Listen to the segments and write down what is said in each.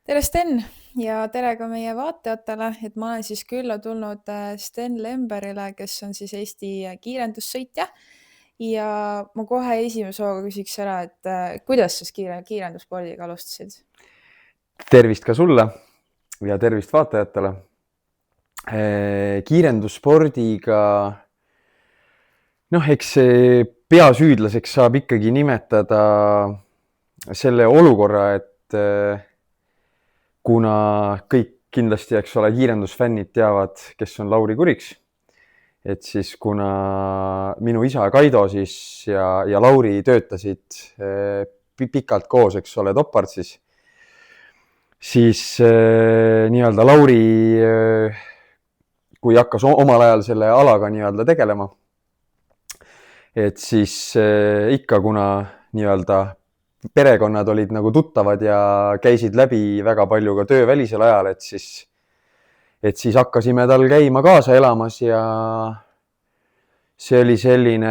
Tere, Sten, ja tere ka meie vaatajatele, et ma olen siis külla tulnud Sten Lemberile, kes on siis Eesti kiirendussõitja. Ja ma kohe esimese hooga küsiks ära, et kuidas sa kiirendusspordiga alustasid? Tervist ka sulle ja tervist vaatajatele. Kiirendusspordiga, eks see peasüüdlaseks saab ikkagi nimetada selle olukorra, et kuna kõik kindlasti, eks ole, kiirendusfännid teavad, kes on Lauri Kuriks, et siis kuna minu isa Kaido siis ja Lauri töötasid pikalt koos, eks ole, Topardsis, siis nii-öelda Lauri, kui hakkas omal ajal selle alaga nii-öelda tegelema, et siis ikka, kuna nii-öelda perekonnad olid nagu tuttavad ja käisid läbi väga palju ka töövälisel ajal, et siis hakkasime tal käima kaasa elamas ja see oli selline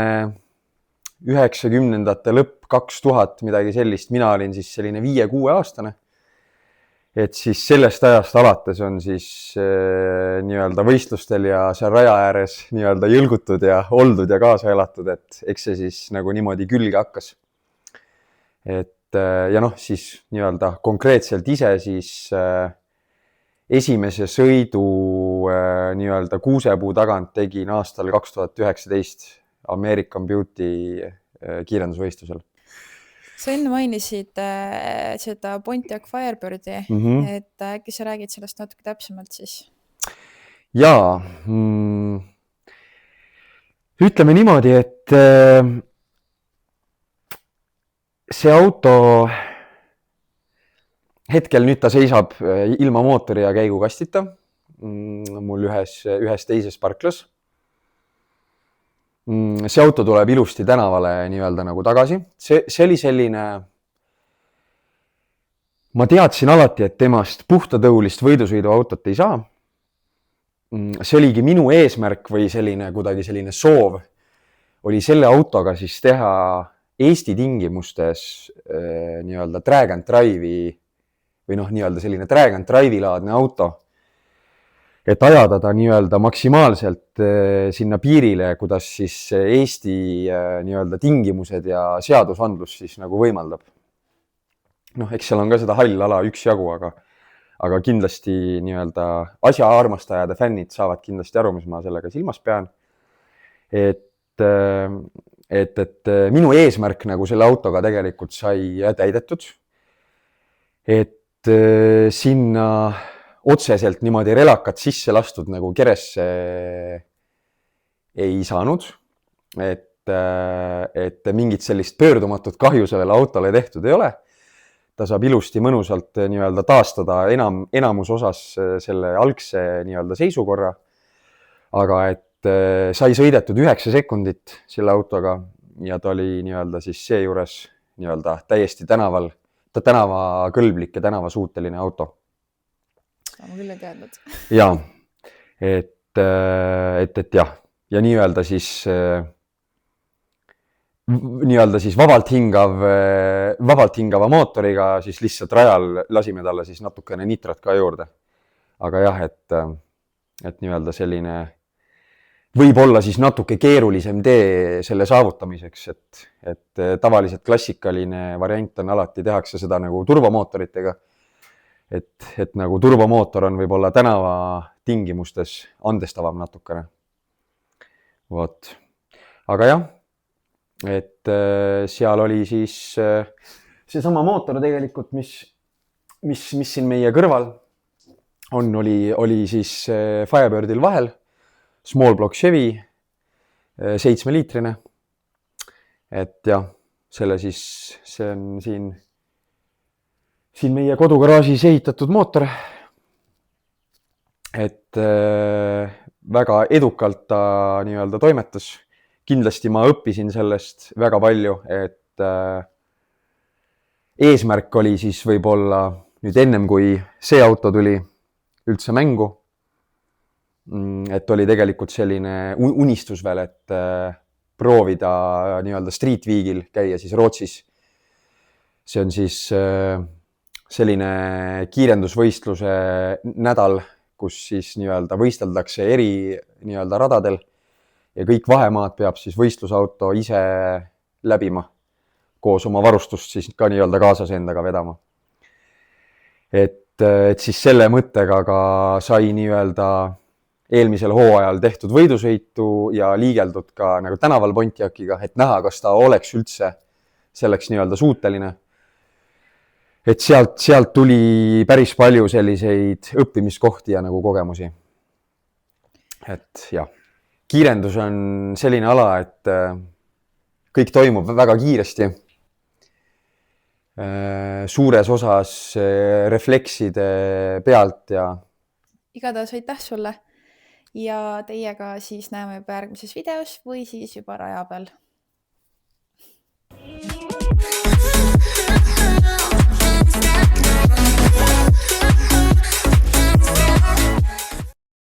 90ndate lõpp, 2000, midagi sellist. Mina olin siis selline 5-6 aastane. Et siis sellest ajast alates on siis nii-öelda võistlustel ja seal raja ääres nii-öelda jõlgutud ja oldud ja kaasa elatud, et eks see siis nagu niimoodi külge hakkas. Et ja siis nii-öelda konkreetselt ise siis esimese sõidu nii-öelda kuusepuu tagant tegin aastal 2019 American Beauty kiirendusvõistlusel. Sa enne mainisid seda Pontiac Firebirdi, et äkki sa räägid sellest natuke täpsemalt siis? Jaa, ütleme niimoodi, et see auto hetkel nüüd ta seisab ilma mootori ja käigukastita mul ühes teises parklas. See auto tuleb ilusti tänavale nii-öelda nagu tagasi. See oli selline, ma teadsin alati, et temast puhtatõulist võidusõidu autot ei saa. See oligi minu eesmärk või kuidagi selline soov oli selle autoga siis teha Eesti tingimustes nii-öelda drag and drive'i või nii-öelda selline drag and drive'i laadne auto. Et ajada ta nii-öelda maksimaalselt sinna piirile, kuidas siis Eesti nii-öelda tingimused ja seadusandlus siis nagu võimaldab. Eks seal on ka seda hall ala üksjagu, aga kindlasti nii-öelda asjaarmastajad ja fännid saavad kindlasti aru, mis ma sellega silmas pean. Et minu eesmärk nagu selle autoga tegelikult sai täidetud. Et sinna otseselt niimoodi relakat sisse lastud nagu keresse ei saanud, et mingit sellist pöördumatut kahju sellele autole tehtud ei ole. Ta saab ilusti mõnusalt nii-öelda taastada enamus osas selle algse nii-öelda seisukorra, aga et sai sõidetud 9 sekundit selle autoga ja ta oli nii-öelda siis seejuures nii-öelda täiesti tänavakõlblik ja tänavasuuteline auto. Ma küll ei teadnud. Ja, et jah, ja nii-öelda siis vabalt hingava mootoriga siis lihtsalt rajal lasime talle siis natukene nitrot ka juurde. Aga jah, et nii-öelda selline võib-olla siis natuke keerulisem tee selle saavutamiseks, et tavaliselt klassikaline variant on alati tehakse seda nagu turbomootoritega. Et nagu turbomootor on võib-olla tänava tingimustes andestavam natukene. Vot. Aga jah, et seal oli siis seesama mootor tegelikult, mis siin meie kõrval on, oli siis Firebirdil vahel, small block Chevy, 7-liitrine. Et jah, see on siin meie kodugaraažis ehitatud mootor. Et väga edukalt ta nii-öelda toimetas. Kindlasti ma õppisin sellest väga palju, et eesmärk oli siis võib-olla nüüd ennem, kui see auto tuli üldse mängu, et oli tegelikult selline unistus veel, et proovida nii-öelda street week'il käia siis Rootsis see on siis selline kiirendusvõistluse nädal, kus siis nii-öelda võisteldakse eri nii-öelda radadel ja kõik vahemaad peab siis võistlusauto ise läbima koos oma varustust siis ka nii-öelda kaasas endaga vedama. Et siis selle mõttega ka sai nii-öelda eelmisel hooajal tehtud võidusõitu ja liigeldud ka nagu tänaval Pontiaciga, et näha, kas ta oleks üldse selleks nii-öelda suuteline. Et sealt tuli päris palju selliseid õppimiskohti ja nagu kogemusi. Et jah, kiirendus on selline ala, et kõik toimub väga kiiresti. Suures osas reflekside pealt ja igatahes aitäh sulle ja teiega siis näeme juba järgmises videos või siis juba raja peal.